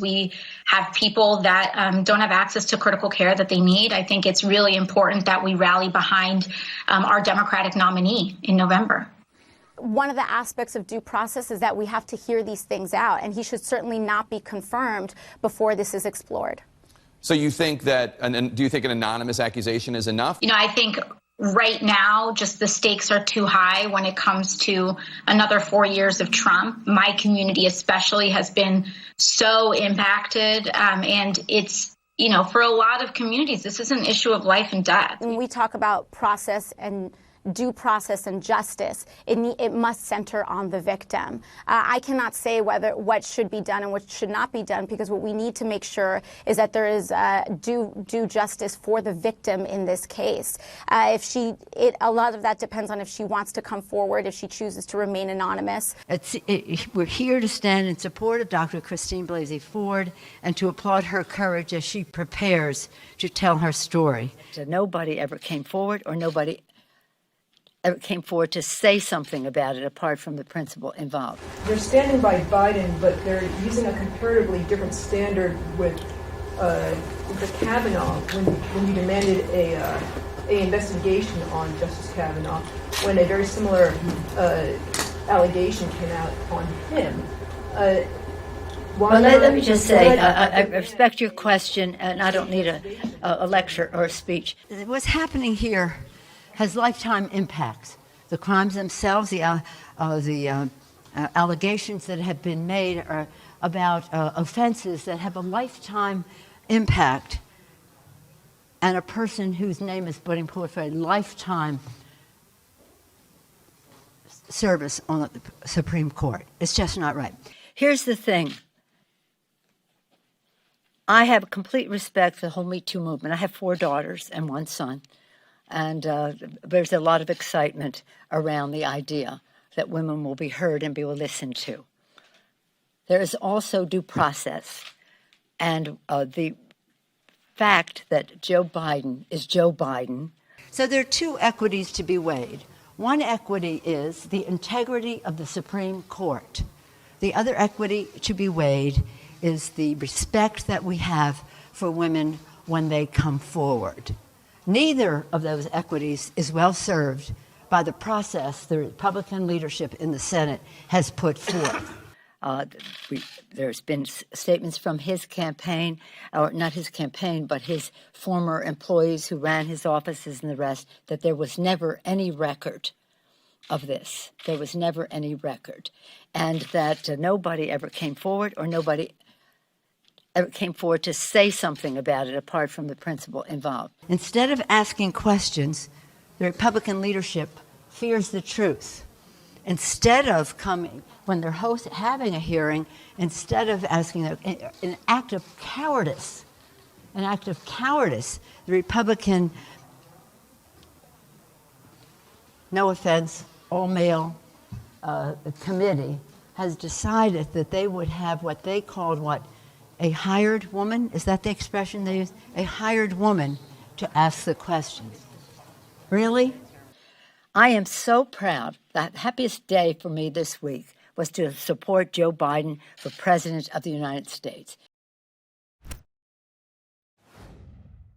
We have people that don't have access to critical care that they need. I think it's really important that we rally behind our Democratic nominee in November. One of the aspects of due process is that we have to hear these things out, and he should certainly not be confirmed before this is explored. So you think that, and do you think an anonymous accusation is enough? You know, I think right now, just the stakes are too high when it comes to another 4 years of Trump. My community especially has been so impacted, and it's, you know, for a lot of communities, this is an issue of life and death. When we talk about process and due process and justice, it must center on the victim. I cannot say what should be done and what should not be done, because what we need to make sure is that there is due justice for the victim in this case. A lot of that depends on if she wants to come forward, if she chooses to remain anonymous. We're here to stand in support of Dr. Christine Blasey Ford and to applaud her courage as she prepares to tell her story. Nobody ever came forward, or nobody ever came forward to say something about it apart from the principal involved. They're standing by Biden, but they're using a comparatively different standard with Kavanaugh when you demanded a investigation on Justice Kavanaugh, when a very similar allegation came out on him. Well, let me just say, I respect your question, and I don't need a lecture or a speech. What's happening here has lifetime impacts. The crimes themselves, the allegations that have been made are about offenses that have a lifetime impact, and a person whose name is putting forth for a lifetime service on the Supreme Court. It's just not right. Here's the thing. I have complete respect for the whole Me Too movement. I have 4 daughters and 1 son. And there's a lot of excitement around the idea that women will be heard and be listened to. There is also due process, and the fact that Joe Biden is Joe Biden. So there are 2 equities to be weighed. One equity is the integrity of the Supreme Court. The other equity to be weighed is the respect that we have for women when they come forward. Neither of those equities is well served by the process the Republican leadership in the Senate has put forth. There's been statements from his campaign, or not his campaign, but his former employees who ran his offices and the rest, that there was never any record of this. There was never any record. And that nobody ever came forward, or nobody ever came forward to say something about it apart from the principal involved. Instead of asking questions, the Republican leadership fears the truth. Instead of coming, when they're having a hearing, instead of asking an act of cowardice, the Republican, no offense, all-male committee has decided that they would have what they called a hired woman? Is that the expression they use? A hired woman to ask the questions. Really? I am so proud. The happiest day for me this week was to support Joe Biden for President of the United States.